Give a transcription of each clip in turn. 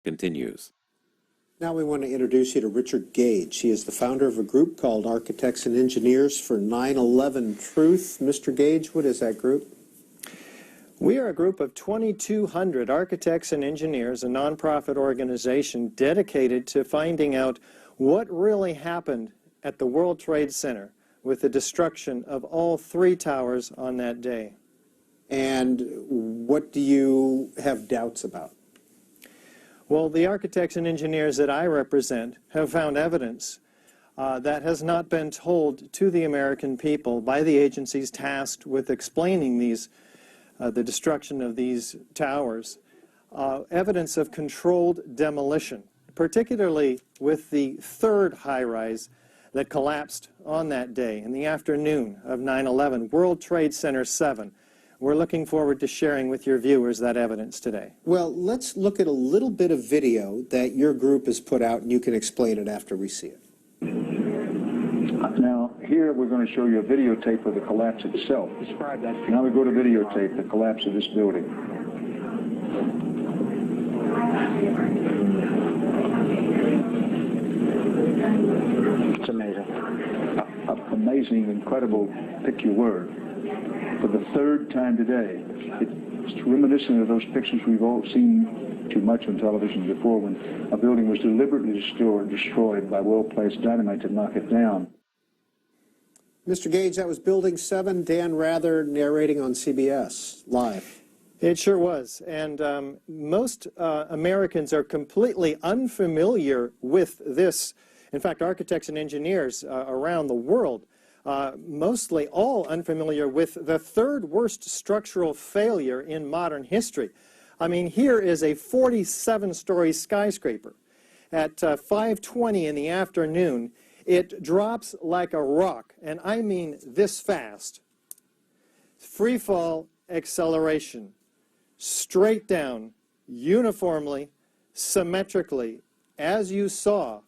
continues. Now we want to introduce you to Richard Gage. He is the founder of a group called Architects and Engineers for 9/11 Truth. Mr. Gage, what is that group? We are a group of 2,200 architects and engineers, a nonprofit organization dedicated to finding out what really happened at the World Trade Center with the destruction of all three towers on that day. And what do you have doubts about? Well, the architects and engineers that I represent have found evidence that has not been told to the American people by the agencies tasked with explaining the destruction of these towers. Evidence of controlled demolition, particularly with the third high-rise that collapsed on that day in the afternoon of 9/11, World Trade Center 7. We're looking forward to sharing with your viewers that evidence today. Well, let's look at a little bit of video that your group has put out, and you can explain it after we see it. Now, here we're going to show you a videotape of the collapse itself. Describe that. Now we go to videotape, the collapse of this building. It's amazing. Amazing, incredible, pick your word. For the third time today, it's reminiscent of those pictures we've all seen too much on television before, when a building was deliberately destroyed by well-placed dynamite to knock it down. Mr. Gage, that was Building 7, Dan Rather narrating on CBS Live. It sure was, and most Americans are completely unfamiliar with this. In fact, architects and engineers around the world, mostly all unfamiliar with the third worst structural failure in modern history. I mean, here is a 47-story skyscraper. At 5:20 in the afternoon, it drops like a rock, and I mean this fast. Free fall acceleration, straight down, uniformly, symmetrically, as you saw.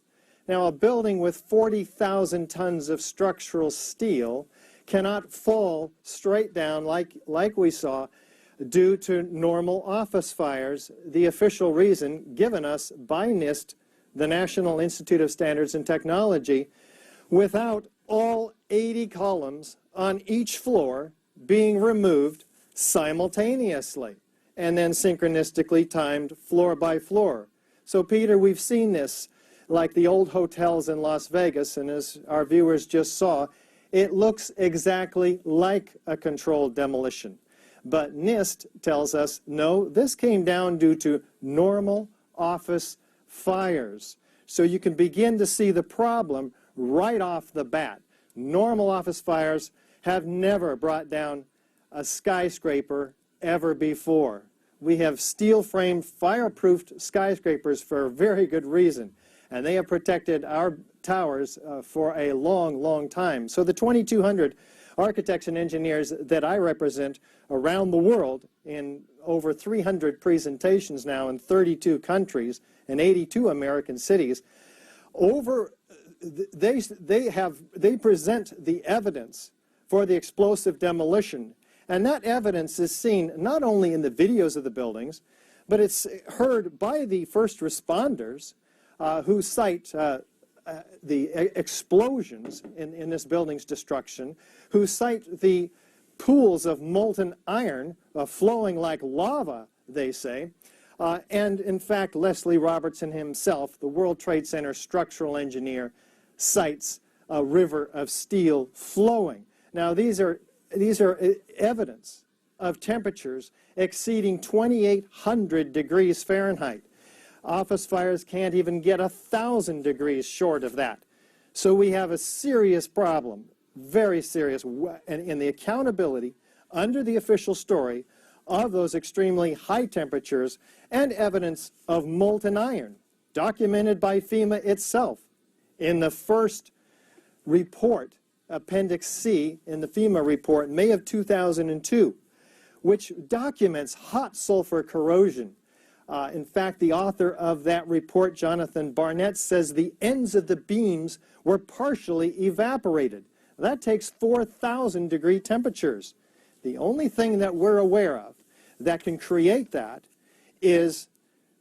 Now, a building with 40,000 tons of structural steel cannot fall straight down like we saw due to normal office fires, the official reason given us by NIST, the National Institute of Standards and Technology, without all 80 columns on each floor being removed simultaneously and then synchronistically timed floor by floor. So, Peter, we've seen this like the old hotels in Las Vegas, and as our viewers just saw, it looks exactly like a controlled demolition. But NIST tells us, no, this came down due to normal office fires. So you can begin to see the problem right off the bat. Normal office fires have never brought down a skyscraper ever before. We have steel-framed, fire-proofed skyscrapers for a very good reason, and they have protected our towers for a long, long time. So the 2,200 architects and engineers that I represent around the world in over 300 presentations now in 32 countries and 82 American cities, they present the evidence for the explosive demolition. And that evidence is seen not only in the videos of the buildings, but it's heard by the first responders who cite the explosions in this building's destruction, who cite the pools of molten iron flowing like lava, they say. And in fact, Leslie Robertson himself, the World Trade Center structural engineer, cites a river of steel flowing. Now, these are evidence of temperatures exceeding 2,800 degrees Fahrenheit. Office fires can't even get 1,000 degrees short of that. So we have a serious problem, very serious, in the accountability under the official story of those extremely high temperatures and evidence of molten iron, documented by FEMA itself in the first report, Appendix C, in the FEMA report, May of 2002, which documents hot sulfur corrosion. In fact, the author of that report, Jonathan Barnett, says the ends of the beams were partially evaporated. That takes 4,000 degree temperatures. The only thing that we're aware of that can create that is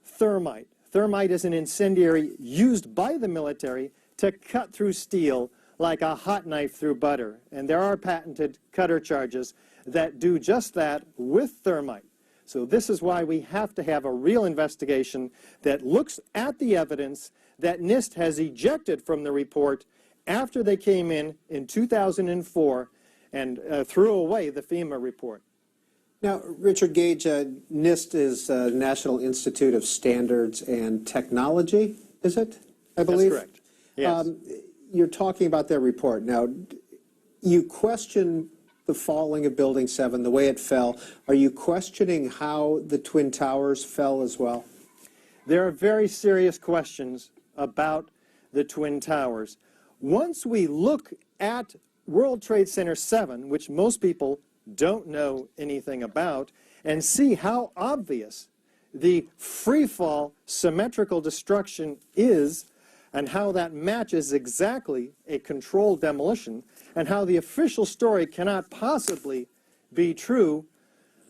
thermite. Thermite is an incendiary used by the military to cut through steel like a hot knife through butter. And there are patented cutter charges that do just that with thermite. So this is why we have to have a real investigation that looks at the evidence that NIST has ejected from the report after they came in 2004 and threw away the FEMA report. Now, Richard Gage, NIST is National Institute of Standards and Technology, is it? I believe? That's correct. Yes. You're talking about their report. Now, you question the falling of Building 7, the way it fell. Are you questioning how the Twin Towers fell as well? There are very serious questions about the Twin Towers. Once we look at World Trade Center 7, which most people don't know anything about, and see how obvious the free-fall symmetrical destruction is, and how that matches exactly a controlled demolition, and how the official story cannot possibly be true,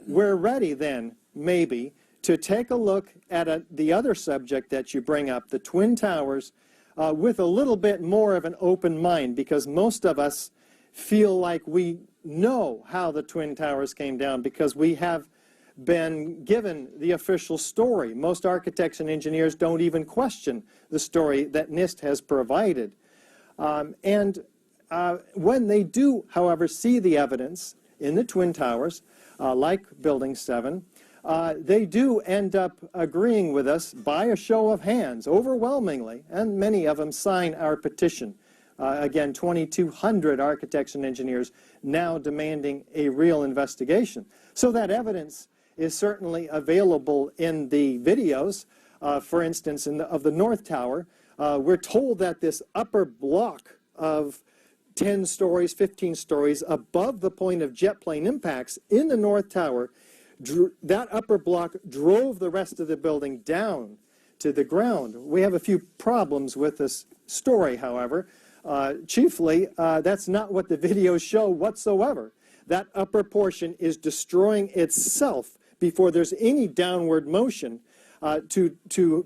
we're ready then, maybe, to take a look at the other subject that you bring up, the Twin Towers, with a little bit more of an open mind, because most of us feel like we know how the Twin Towers came down because we have been given the official story. Most architects and engineers don't even question the story that NIST has provided. When they do, however, see the evidence in the Twin Towers, like Building 7, they do end up agreeing with us by a show of hands, overwhelmingly, and many of them sign our petition. Again, 2,200 architects and engineers now demanding a real investigation. So that evidence is certainly available in the videos. For instance, of the North Tower, we're told that this upper block of 10 stories, 15 stories above the point of jet plane impacts in the North Tower, that upper block drove the rest of the building down to the ground. We have a few problems with this story, however. Chiefly, that's not what the videos show whatsoever. That upper portion is destroying itself before there's any downward motion to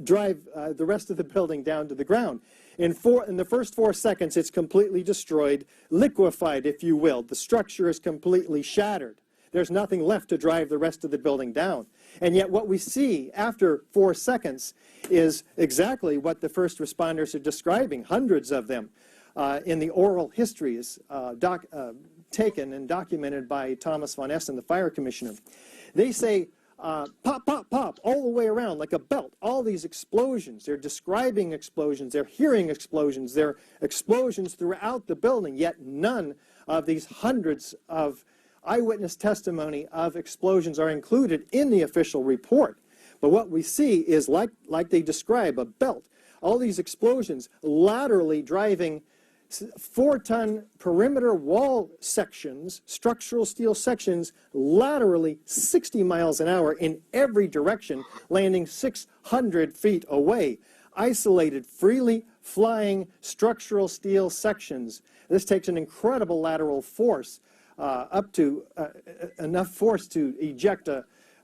drive the rest of the building down to the ground. In the first 4 seconds, it's completely destroyed, liquefied, if you will. The structure is completely shattered. There's nothing left to drive the rest of the building down. And yet what we see after 4 seconds is exactly what the first responders are describing, hundreds of them, in the oral histories taken and documented by Thomas von Essen, the fire commissioner. They say, pop, pop, pop, all the way around like a belt, all these explosions. They're describing explosions, they're hearing explosions, they're explosions throughout the building, yet none of these hundreds of eyewitness testimony of explosions are included in the official report. But what we see is, like they describe, a belt. All these explosions laterally driving 4-ton perimeter wall sections, structural steel sections, laterally 60 miles an hour in every direction, landing 600 feet away. Isolated, freely flying structural steel sections. This takes an incredible lateral force, up to enough force to eject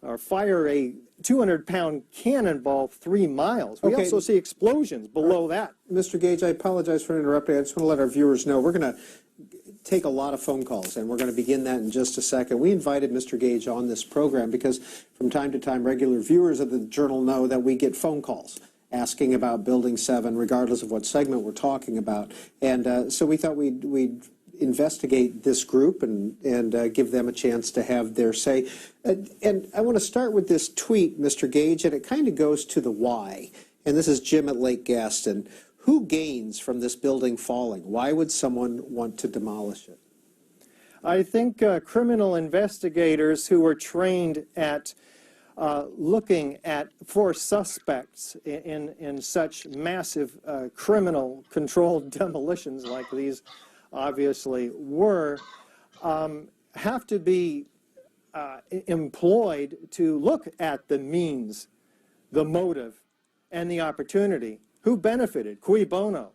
or fire a 200-pound cannonball 3 miles. We also see explosions below that. Mr. Gage, I apologize for interrupting. I just want to let our viewers know we're going to take a lot of phone calls, and we're going to begin that in just a second. We invited Mr. Gage on this program because from time to time, regular viewers of the Journal know that we get phone calls asking about Building 7, regardless of what segment we're talking about. And so we thought we'd investigate this group and give them a chance to have their say. And I want to start with this tweet, Mr. Gage, and it kind of goes to the why. And this is Jim at Lake Gaston. Who gains from this building falling? Why would someone want to demolish it? I think criminal investigators who are trained at looking for suspects in such massive criminal controlled demolitions like these obviously were, have to be employed to look at the means, the motive, and the opportunity. Who benefited? Cui bono?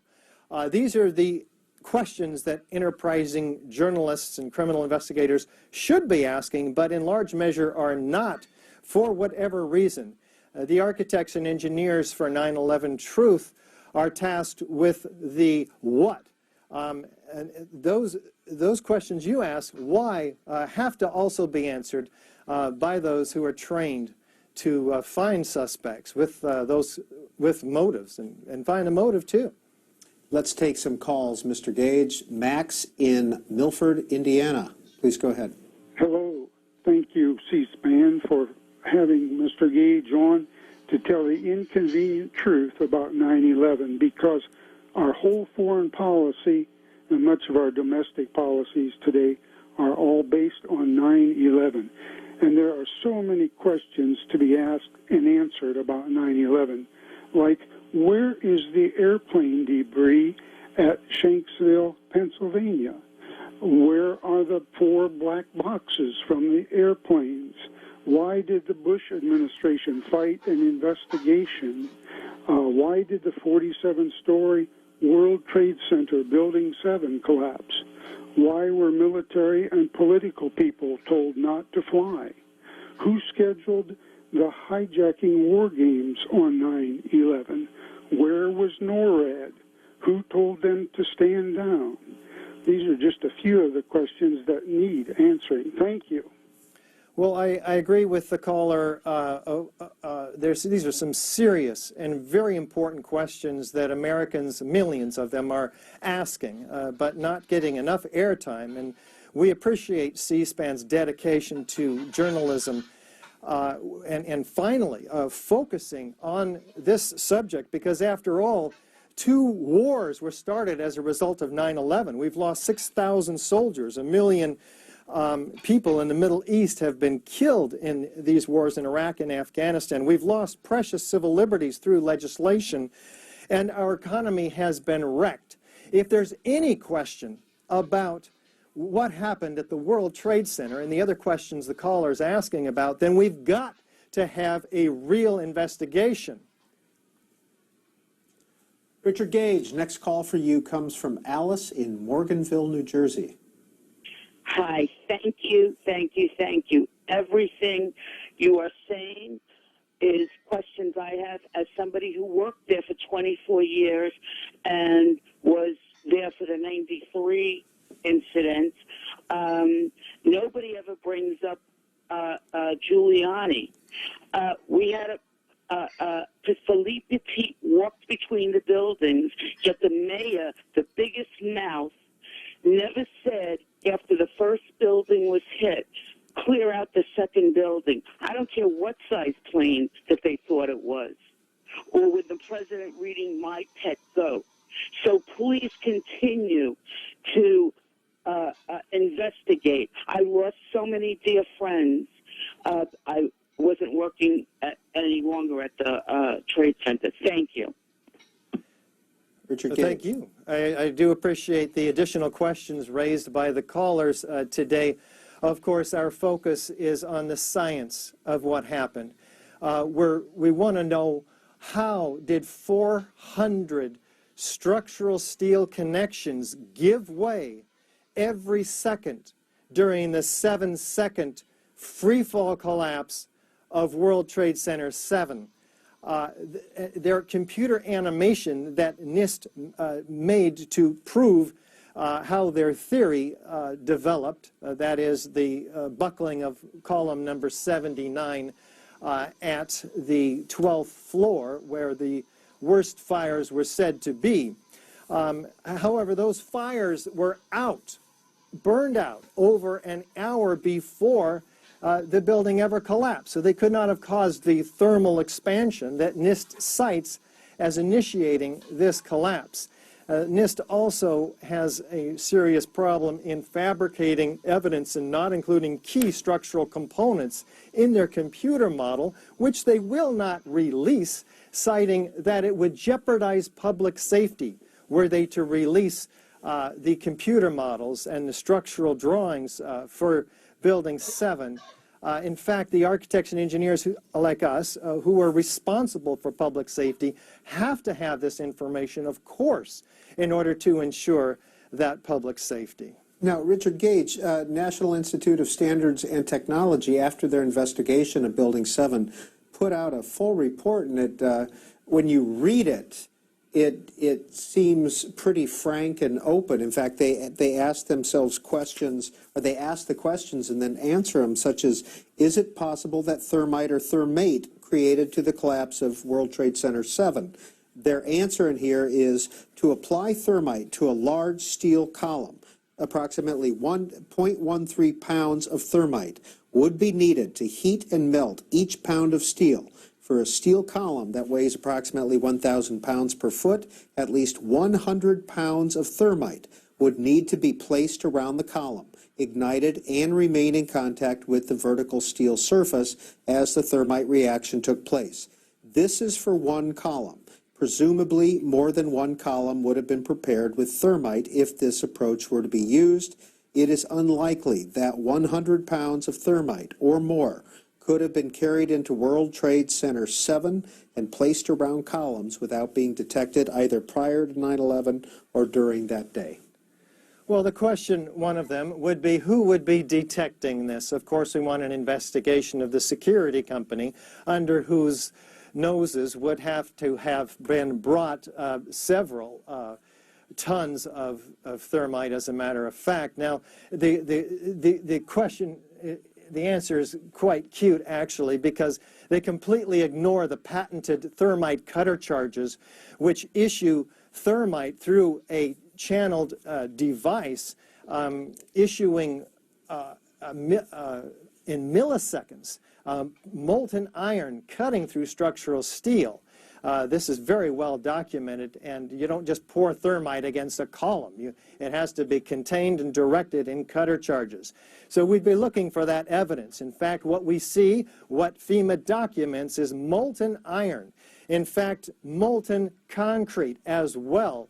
These are the questions that enterprising journalists and criminal investigators should be asking, but in large measure are not, for whatever reason. The architects and engineers for 9/11 Truth are tasked with the what. And those questions you ask, why, have to also be answered by those who are trained to find suspects with motives and find a motive too. Let's take some calls, Mr. Gage. Max in Milford, Indiana. Please go ahead. Hello. Thank you, C-SPAN, for having Mr. Gage on to tell the inconvenient truth about 9/11, because our whole foreign policy and much of our domestic policies today are all based on 9/11. And there are so many questions to be asked and answered about 9/11, like, where is the airplane debris at Shanksville, Pennsylvania? Where are the 4 black boxes from the airplanes? Why did the Bush administration fight an investigation? Why did the 47-story World Trade Center Building 7 collapse? Why were military and political people told not to fly? Who scheduled the hijacking war games on 9/11? Where was NORAD? Who told them to stand down? These are just a few of the questions that need answering. Thank you. Well, I agree with the caller. These are some serious and very important questions that Americans, millions of them, are asking, but not getting enough airtime. And we appreciate C-SPAN's dedication to journalism and finally focusing on this subject, because after all, 2 wars were started as a result of 9/11. We've lost 6,000 soldiers, 1 million people in the Middle East have been killed in these wars in Iraq and Afghanistan. We've lost precious civil liberties through legislation, and our economy has been wrecked. If there's any question about what happened at the World Trade Center and the other questions the caller is asking about, then we've got to have a real investigation. Richard Gage, next call for you comes from Alice in Morganville, New Jersey. Hi, thank you, thank you, thank you. Everything you are saying is questions I have as somebody who worked there for 24 years and was there for the 93 incident. Nobody ever brings up Giuliani. We had Philippe Petit walked between the buildings, yet the mayor, the biggest mouth, never said after the first building was hit, clear out the second building. I don't care what size plane that they thought it was, or with the president reading My Pet Goat. So please continue to investigate. I lost so many dear friends. I wasn't working any longer at the Trade Center. Thank you. Richard Gage. Thank you. I do appreciate the additional questions raised by the callers today. Of course, our focus is on the science of what happened. We want to know, how did 400 structural steel connections give way every second during the 7-second free-fall collapse of World Trade Center 7? Their computer animation that NIST made to prove how their theory developed, that is the buckling of column number 79 at the 12th floor where the worst fires were said to be. However, those fires were burned out over an hour before the building ever collapsed. So they could not have caused the thermal expansion that NIST cites as initiating this collapse. NIST also has a serious problem in fabricating evidence and not including key structural components in their computer model, which they will not release, citing that it would jeopardize public safety were they to release the computer models and the structural drawings for Building 7. In fact, the architects and engineers like us, who are responsible for public safety, have to have this information, of course, in order to ensure that public safety. Now, Richard Gage, National Institute of Standards and Technology, after their investigation of Building 7, put out a full report, and when you read it, it seems pretty frank and open. In fact, they ask themselves questions, or they ask the questions and then answer them, such as, is it possible that thermite or thermate created to the collapse of World Trade Center 7? Their answer in here is to apply thermite to a large steel column. Approximately 1.13 pounds of thermite would be needed to heat and melt each pound of steel. For a steel column that weighs approximately 1,000 pounds per foot, at least 100 pounds of thermite would need to be placed around the column, ignited, and remain in contact with the vertical steel surface as the thermite reaction took place. This is for one column. Presumably, more than one column would have been prepared with thermite if this approach were to be used. It is unlikely that 100 pounds of thermite or more could have been carried into World Trade Center 7 and placed around columns without being detected either prior to 9/11 or during that day. Well, the question, one of them, would be who would be detecting this? Of course, we want an investigation of the security company under whose noses would have to have been brought several tons of thermite, as a matter of fact. Now, the question, the answer is quite cute, actually, because they completely ignore the patented thermite cutter charges, which issue thermite through a channeled device, issuing in milliseconds molten iron cutting through structural steel. This is very well documented, and you don't just pour thermite against a column. It has to be contained and directed in cutter charges. So we'd be looking for that evidence. In fact, what we see, what FEMA documents, is molten iron. In fact, molten concrete as well,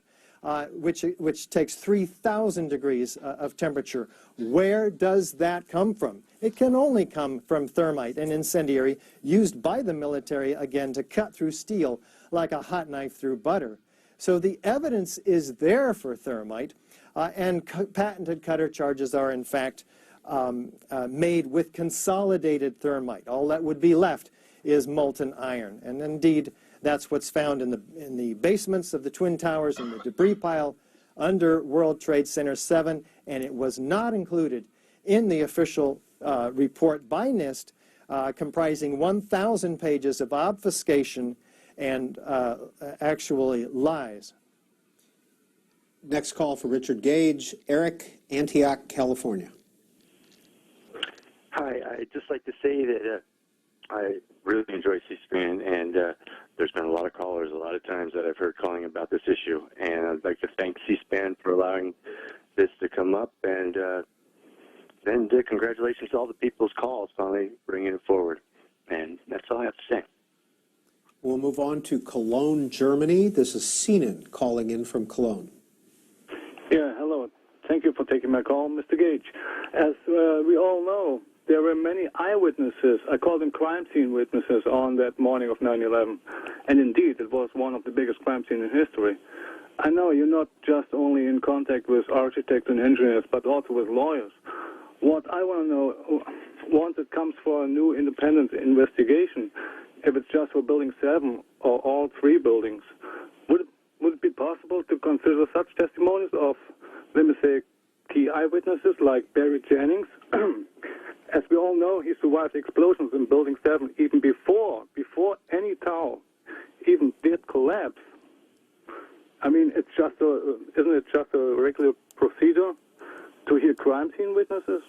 which takes 3,000 degrees of temperature. Where does that come from? It can only come from thermite, an incendiary used by the military, again, to cut through steel like a hot knife through butter. So the evidence is there for thermite, and patented cutter charges are, in fact, made with consolidated thermite. All that would be left is molten iron. And indeed, that's what's found in the basements of the Twin Towers and the debris pile under World Trade Center 7, and it was not included in the official report by NIST, comprising 1,000 pages of obfuscation and actually lies. Next call for Richard Gage, Eric, Antioch, California. Hi, I'd just like to say that I really enjoy C-SPAN, and there's been a lot of callers a lot of times that I've heard calling about this issue, and I'd like to thank C-SPAN for allowing this to come up, and congratulations to all the people's calls finally bringing it forward. And that's all I have to say. We'll move on to Cologne, Germany. This is Sinan calling in from Cologne. Yeah, hello. Thank you for taking my call, Mr. Gage. As we all know, there were many eyewitnesses, I call them crime scene witnesses, on that morning of 9/11. And indeed, it was one of the biggest crime scenes in history. I know you're not just only in contact with architects and engineers, but also with lawyers. What I want to know, once it comes for a new independent investigation, if it's just for Building 7 or all three buildings, would it be possible to consider such testimonies of, let me say, key eyewitnesses like Barry Jennings? As we all know, he survived explosions in Building 7 even before any tower even did collapse. I mean, isn't it just a regular procedure to hear crime scene witnesses?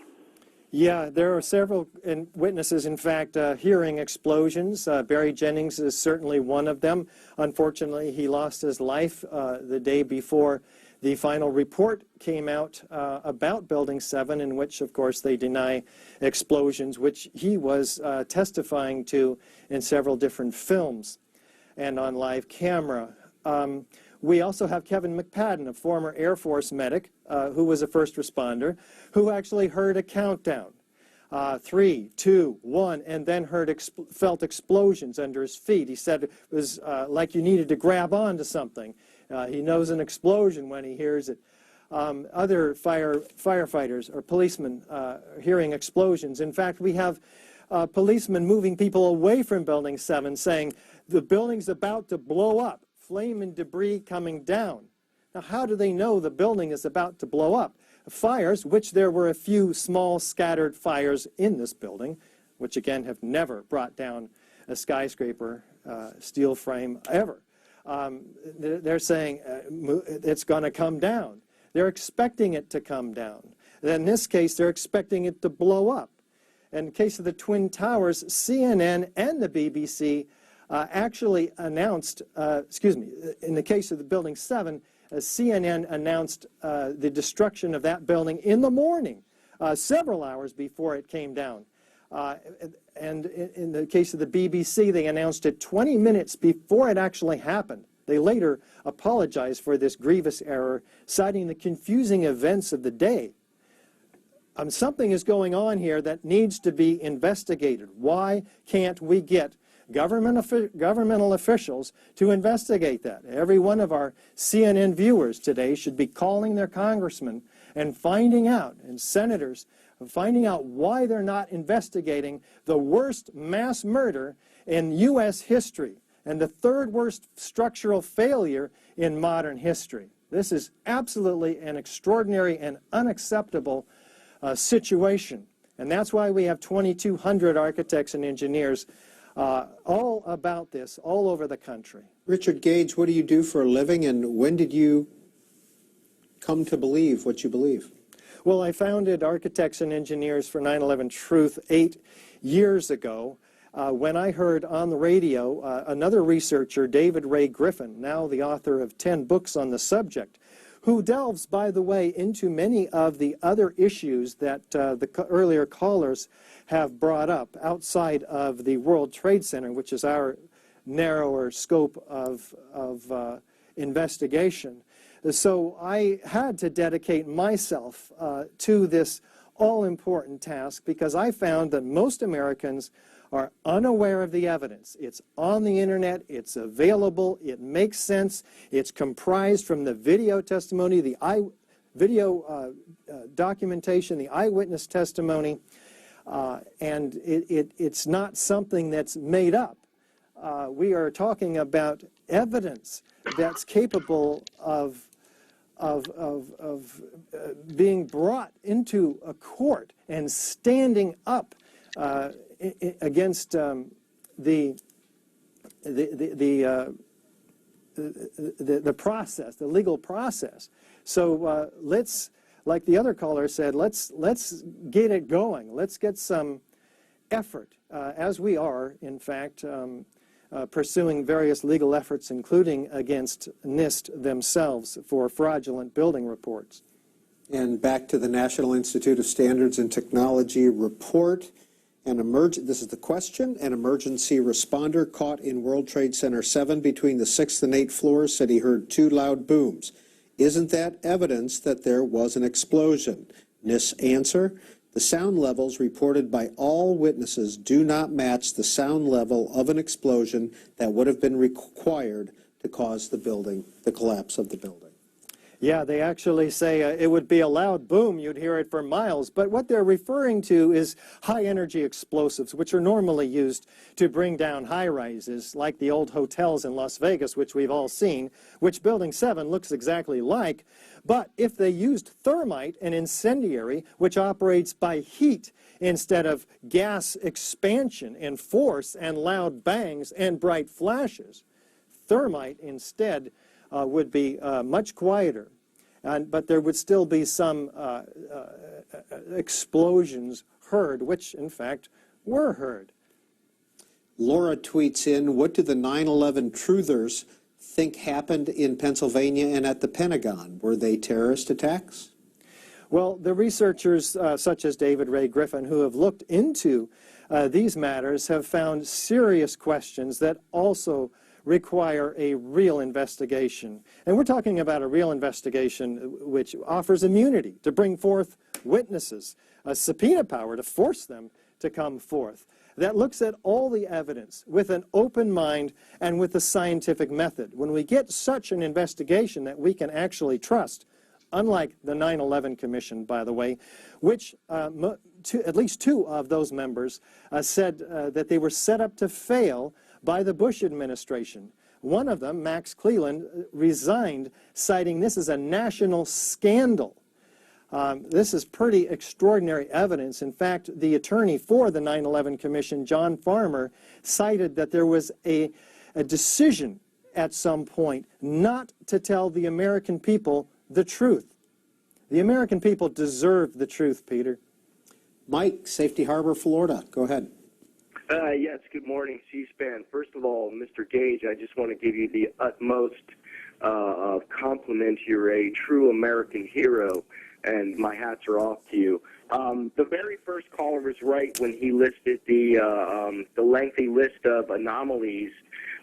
Yeah, there are several witnesses, in fact, hearing explosions. Barry Jennings is certainly one of them. Unfortunately, he lost his life the day before the final report came out about Building 7, in which, of course, they deny explosions, which he was testifying to in several different films and on live camera. We also have Kevin McPadden, a former Air Force medic who was a first responder, who actually heard a countdown, 3, 2, 1, and then felt explosions under his feet. He said it was like you needed to grab onto something. He knows an explosion when he hears it. Other firefighters or policemen hearing explosions. In fact, we have policemen moving people away from Building 7 saying the building's about to blow up, flame and debris coming down. Now, how do they know the building is about to blow up? Fires, which there were a few small scattered fires in this building, which again have never brought down a skyscraper, steel frame, ever. They're saying it's going to come down. They're expecting it to come down. In this case, they're expecting it to blow up. In the case of the Twin Towers, CNN and the BBC actually announced, in the case of the Building 7, CNN announced the destruction of that building in the morning, several hours before it came down. And in the case of the BBC, they announced it 20 minutes before it actually happened. They later apologized for this grievous error, citing the confusing events of the day. Something is going on here that needs to be investigated. Why can't we get governmental officials to investigate that? Every one of our CNN viewers today should be calling their congressmen and finding out, and senators, finding out why they're not investigating the worst mass murder in U.S. history and the third worst structural failure in modern history. This is absolutely an extraordinary and unacceptable situation. And that's why we have 2,200 architects and engineers all about this, all over the country. Richard Gage, what do you do for a living, and when did you come to believe what you believe? Well, I founded Architects and Engineers for 9/11 Truth 8 years ago when I heard on the radio another researcher, David Ray Griffin, now the author of 10 books on the subject, who delves, by the way, into many of the other issues that the earlier callers have brought up outside of the World Trade Center, which is our narrower scope of investigation. So I had to dedicate myself to this all-important task because I found that most Americans are unaware of the evidence. It's on the internet, it's available, it makes sense, it's comprised from the video testimony, the video documentation, the eyewitness testimony, and it's not something that's made up. We are talking about evidence that's capable of being brought into a court and standing up against the process, the legal process. So let's, like the other caller said, let's get it going. Let's get some effort, as we are, in fact, pursuing various legal efforts, including against NIST themselves for fraudulent building reports. And back to the National Institute of Standards and Technology report. This is the question. An emergency responder caught in World Trade Center 7 between the 6th and 8th floors said he heard 2 loud booms. Isn't that evidence that there was an explosion? NIST's answer: the sound levels reported by all witnesses do not match the sound level of an explosion that would have been required to cause the collapse of the building. Yeah, they actually say it would be a loud boom, you'd hear it for miles, but what they're referring to is high-energy explosives, which are normally used to bring down high-rises, like the old hotels in Las Vegas, which we've all seen, which Building 7 looks exactly like. But if they used thermite, an incendiary, which operates by heat instead of gas expansion and force and loud bangs and bright flashes, thermite instead would be much quieter, but there would still be some explosions heard, which in fact were heard. Laura tweets in, what do the 9/11 truthers think happened in Pennsylvania and at the Pentagon? Were they terrorist attacks? Well, the researchers such as David Ray Griffin, who have looked into these matters, have found serious questions that also require a real investigation. And we're talking about a real investigation which offers immunity to bring forth witnesses, a subpoena power to force them to come forth, that looks at all the evidence with an open mind and with a scientific method. When we get such an investigation that we can actually trust, unlike the 9/11 Commission, by the way, which at least two of those members said that they were set up to fail by the Bush administration. One of them, Max Cleland, resigned, citing this as a national scandal. This is pretty extraordinary evidence. In fact, the attorney for the 9/11 Commission, John Farmer, cited that there was a decision at some point not to tell the American people the truth. The American people deserve the truth, Peter. Mike, Safety Harbor, Florida. Go ahead. Yes, good morning, C-SPAN. First of all, Mr. Gage, I just want to give you the utmost compliment. You're a true American hero, and my hats are off to you. The very first caller was right when he listed the lengthy list of anomalies.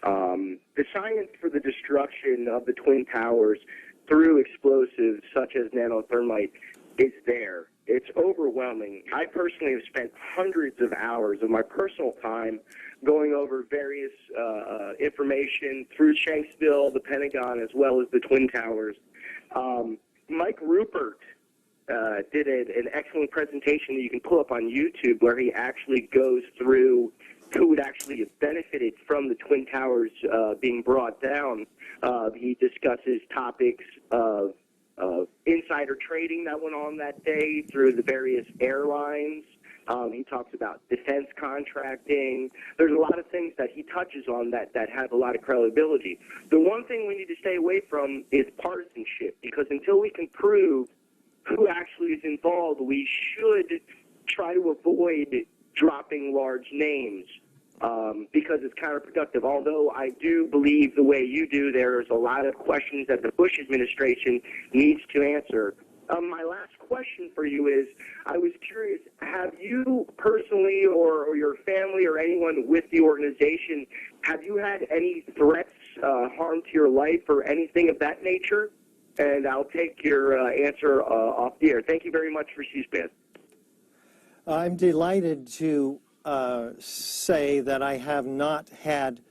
The science for the destruction of the Twin Towers through explosives such as nanothermite is there. It's overwhelming. I personally have spent hundreds of hours of my personal time going over various information through Shanksville, the Pentagon, as well as the Twin Towers. Mike Rupert did an excellent presentation that you can pull up on YouTube where he actually goes through who would actually have benefited from the Twin Towers being brought down. He discusses topics of insider trading that went on that day through the various airlines. He talks about defense contracting. There's a lot of things that he touches on that have a lot of credibility. The one thing we need to stay away from is partisanship, because until we can prove who actually is involved, we should try to avoid dropping large names because it's counterproductive. Although I do believe the way you do, there's a lot of questions that the Bush administration needs to answer. My last question for you is, I was curious, have you personally or your family or anyone with the organization, have you had any threats, harm to your life or anything of that nature? And I'll take your answer off the air. Thank you very much for C-SPAN. I'm delighted to say that I have not had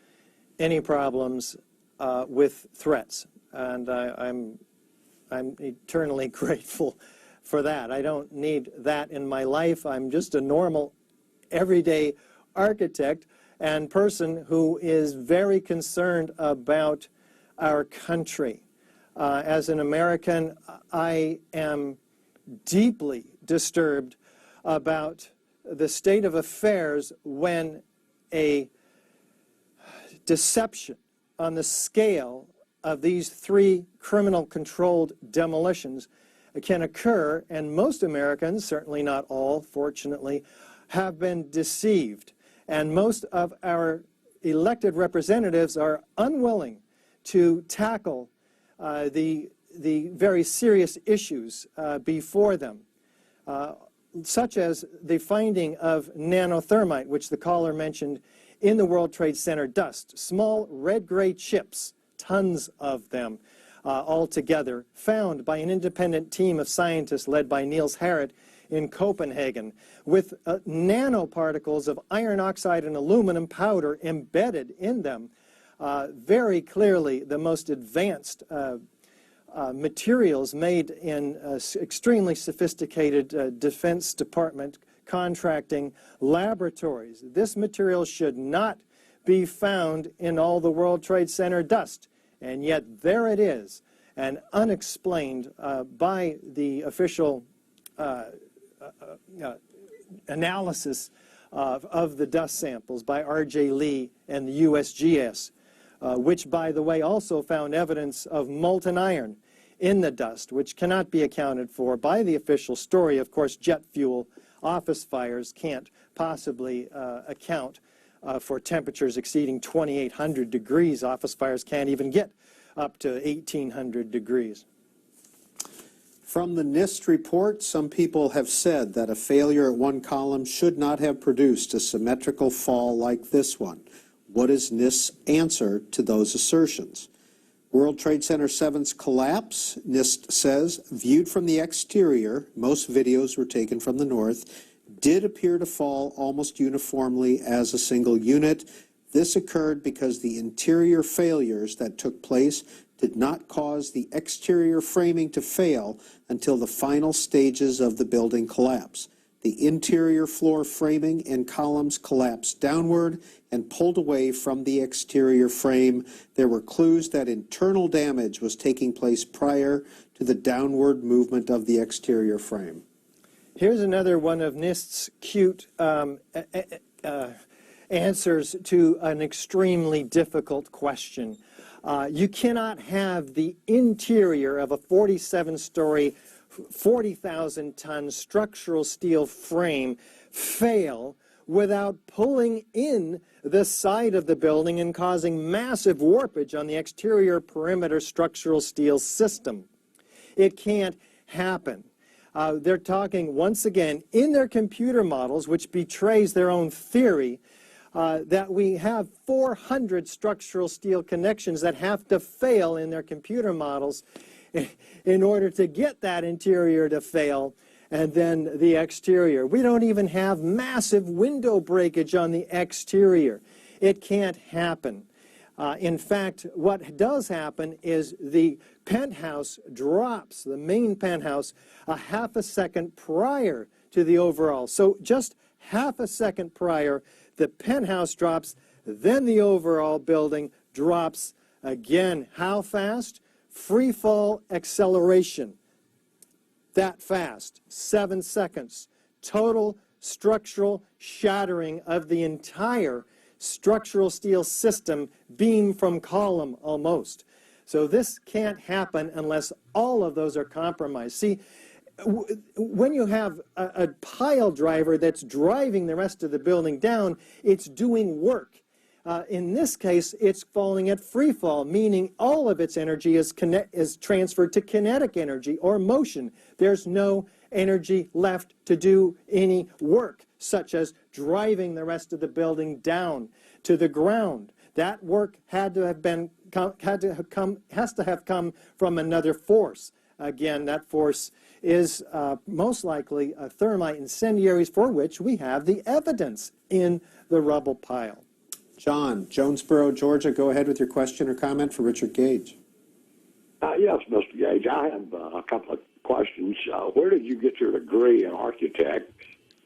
any problems with threats, and I'm eternally grateful for that. I don't need that in my life. I'm just a normal, everyday architect and person who is very concerned about our country. As an American, I am deeply disturbed about the state of affairs when a deception on the scale of these three criminal-controlled demolitions can occur, and most Americans, certainly not all, fortunately, have been deceived. And most of our elected representatives are unwilling to tackle the very serious issues before them, such as the finding of nanothermite, which the caller mentioned, in the World Trade Center dust. Small red-gray chips, tons of them altogether, found by an independent team of scientists led by Niels Harrit in Copenhagen, with nanoparticles of iron oxide and aluminum powder embedded in them. Very clearly the most advanced materials made in extremely sophisticated Defense Department contracting laboratories. This material should not be found in all the World Trade Center dust, and yet there it is, and unexplained by the official analysis of the dust samples by R.J. Lee and the USGS. Which, by the way, also found evidence of molten iron in the dust, which cannot be accounted for by the official story. Of course, jet fuel office fires can't possibly account for temperatures exceeding 2,800 degrees. Office fires can't even get up to 1,800 degrees. From the NIST report, some people have said that a failure at one column should not have produced a symmetrical fall like this one. What is NIST's answer to those assertions? World Trade Center 7's collapse, NIST says, viewed from the exterior, most videos were taken from the north, did appear to fall almost uniformly as a single unit. This occurred because the interior failures that took place did not cause the exterior framing to fail until the final stages of the building collapse. The interior floor framing and columns collapsed downward and pulled away from the exterior frame. There were clues that internal damage was taking place prior to the downward movement of the exterior frame. Here's another one of NIST's cute answers to an extremely difficult question. You cannot have the interior of a 47-story, 40,000-ton structural steel frame fail without pulling in the side of the building and causing massive warpage on the exterior perimeter structural steel system. It can't happen. They're talking, once again, in their computer models, which betrays their own theory, that we have 400 structural steel connections that have to fail in their computer models in order to get that interior to fail, and then the exterior. We don't even have massive window breakage on the exterior. It can't happen. In fact, what does happen is the penthouse drops, the main penthouse, a half a second prior to the overall. So just half a second prior, the penthouse drops, then the overall building drops again. How fast? Free fall acceleration. That fast, 7 seconds. Total structural shattering of the entire structural steel system, beam from column almost. So this can't happen unless all of those are compromised. See, when you have a pile driver that's driving the rest of the building down, it's doing work. In this case, it's falling at free fall, meaning all of its energy is transferred to kinetic energy or motion. There's no energy left to do any work, such as driving the rest of the building down to the ground. That work has to have come from another force. Again, that force is most likely thermite incendiaries, for which we have the evidence in the rubble pile. John, Jonesboro, Georgia, go ahead with your question or comment for Richard Gage. Yes, Mr. Gage, I have a couple of questions. Where did you get your degree in architect?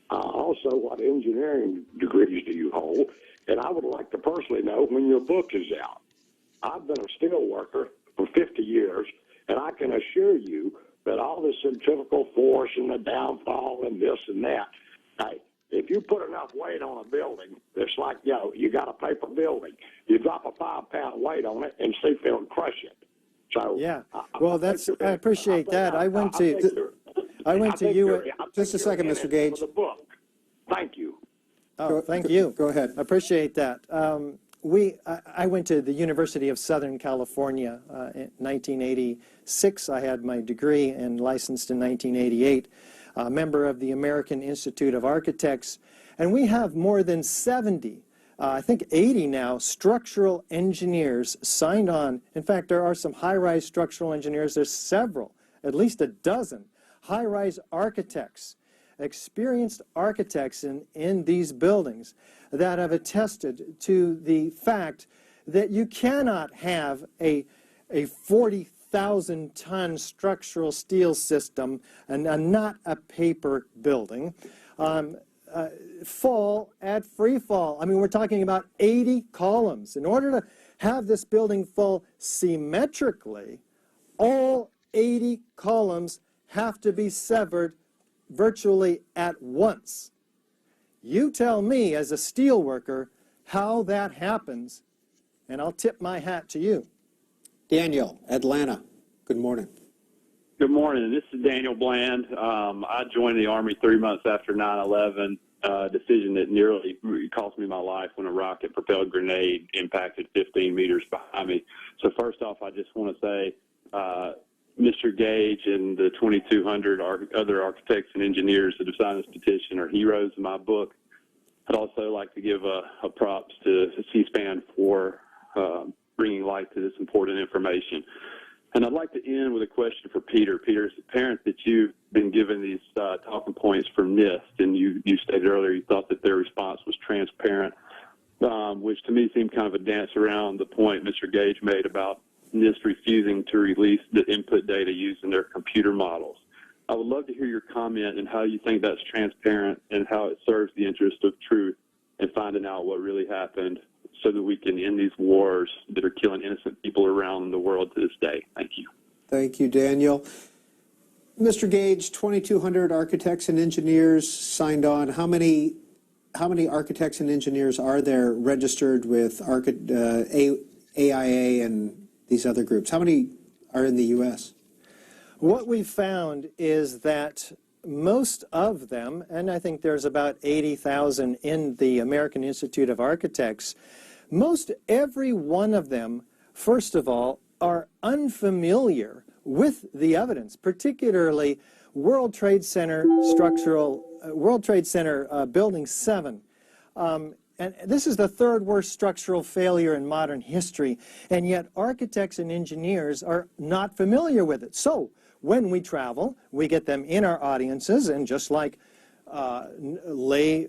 Also, what engineering degrees do you hold? And I would like to personally know when your book is out. I've been a steel worker for 50 years, and I can assure you that all this centrifugal force and the downfall and this and that, if you put enough weight on a building, it's like, you got a paper building. You drop a 5-pound weight on it and see if it'll crush it. So yeah, well, I appreciate that. I went to you. Just a second, Mr. Gage. For the book. Thank you. Oh, thank you. Go ahead. I appreciate that. I went to the University of Southern California in 1986. I had my degree and licensed in 1988. A member of the American Institute of Architects, and we have more than 70, I think 80 now, structural engineers signed on. In fact, there are some high-rise structural engineers. There's several, at least a dozen, high-rise architects, experienced architects in these buildings that have attested to the fact that you cannot have a 40,000-ton structural steel system and not a paper building fall at free fall. I mean, we're talking about 80 columns. In order to have this building fall symmetrically, all 80 columns have to be severed virtually at once. You tell me as a steel worker how that happens, and I'll tip my hat to you. Daniel, Atlanta, good morning. Good morning. This is Daniel Bland. I joined the Army 3 months after 9/11, a decision that nearly cost me my life when a rocket-propelled grenade impacted 15 meters behind me. So first off, I just want to say, Mr. Gage and the 2,200 other architects and engineers that have signed this petition are heroes in my book. I'd also like to give a props to C-SPAN for bringing light to this important information. And I'd like to end with a question for Peter. Peter, it's apparent that you've been given these talking points from NIST, and you stated earlier you thought that their response was transparent, which to me seemed kind of a dance around the point Mr. Gage made about NIST refusing to release the input data used in their computer models. I would love to hear your comment and how you think that's transparent and how it serves the interest of truth and finding out what really happened so that we can end these wars that are killing innocent people around the world to this day. Thank you. Thank you, Daniel. Mr. Gage, 2,200 architects and engineers signed on. How many architects and engineers are there registered with AIA and these other groups? How many are in the U.S.? What we've found is that most of them, and I think there's about 80,000 in the American Institute of Architects, most every one of them, first of all, are unfamiliar with the evidence, particularly World Trade Center Building 7. And this is the third worst structural failure in modern history, and yet architects and engineers are not familiar with it. So when we travel, we get them in our audiences, and just like lay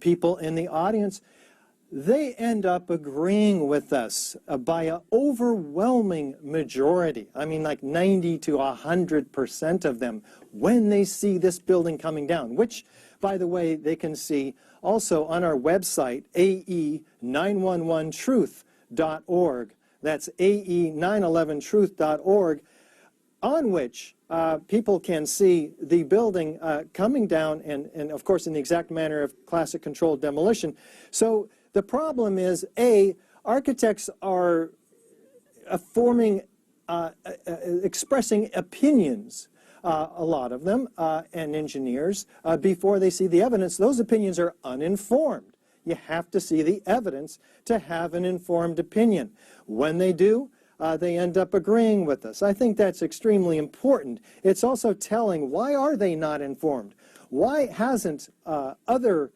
people in the audience, they end up agreeing with us by an overwhelming majority. I mean, like 90 to 100% of them, when they see this building coming down, which, by the way, they can see also on our website, ae911truth.org. That's ae911truth.org, on which people can see the building coming down, and of course in the exact manner of classic controlled demolition. So the problem is, architects are expressing opinions, a lot of them, and engineers, before they see the evidence. Those opinions are uninformed. You have to see the evidence to have an informed opinion. When they do, they end up agreeing with us. I think that's extremely important. It's also telling, why are they not informed? Why hasn't other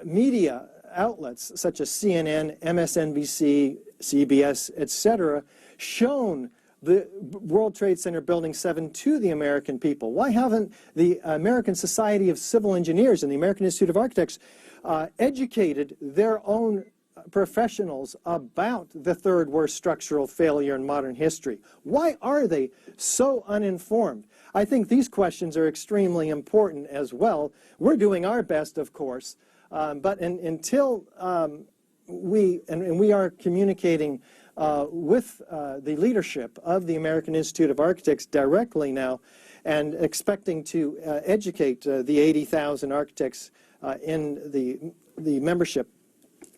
media outlets such as CNN, MSNBC, CBS, etc., shown the World Trade Center Building 7 to the American people? Why haven't the American Society of Civil Engineers and the American Institute of Architects educated their own professionals about the third worst structural failure in modern history? Why are they so uninformed? I think these questions are extremely important as well. We're doing our best, of course, but until we are communicating with the leadership of the American Institute of Architects directly now, and expecting to educate the 80,000 architects in the membership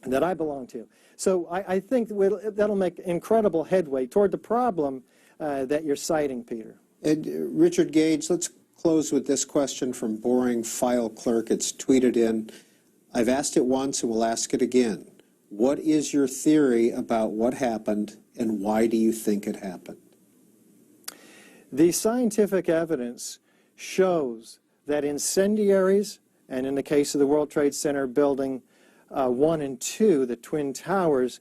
that I belong to. So I think that'll make incredible headway toward the problem that you're citing, Peter. And Richard Gage, let's close with this question from Boring File Clerk. It's tweeted in. I've asked it once and will ask it again. What is your theory about what happened, and why do you think it happened? The scientific evidence shows that incendiaries, and in the case of the World Trade Center Building 1 and 2, the Twin Towers,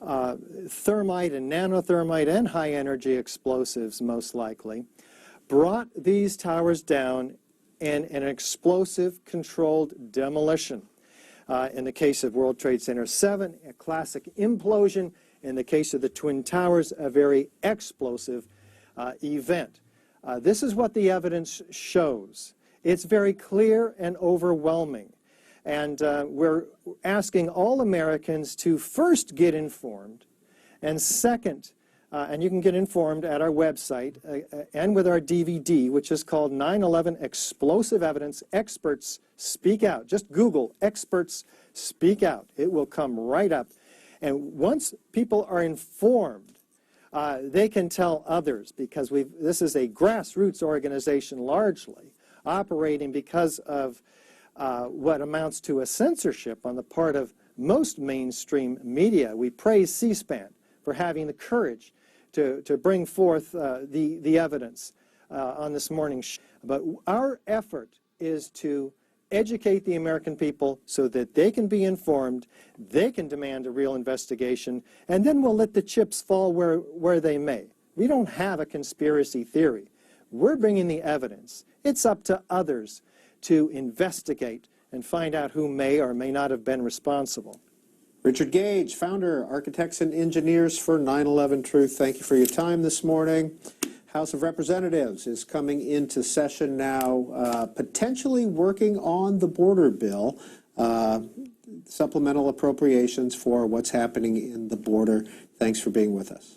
thermite and nanothermite and high-energy explosives, most likely, brought these towers down in an explosive controlled demolition. In the case of World Trade Center 7, a classic implosion. In the case of the Twin Towers, a very explosive event. This is what the evidence shows. It's very clear and overwhelming. And we're asking all Americans to first get informed, and second, and you can get informed at our website and with our DVD, which is called 9/11 Explosive Evidence, Experts Speak Out. Just Google Experts Speak Out. It will come right up. And once people are informed, they can tell others, because this is a grassroots organization largely, operating because of what amounts to a censorship on the part of most mainstream media. We praise C-SPAN for having the courage to bring forth the evidence on this morning's show. But our effort is to educate the American people so that they can be informed, they can demand a real investigation, and then we'll let the chips fall where they may. We don't have a conspiracy theory. We're bringing the evidence. It's up to others to investigate and find out who may or may not have been responsible. Richard Gage, founder, Architects and Engineers for 9/11 Truth. Thank you for your time this morning. House of Representatives is coming into session now, potentially working on the border bill, supplemental appropriations for what's happening in the border. Thanks for being with us.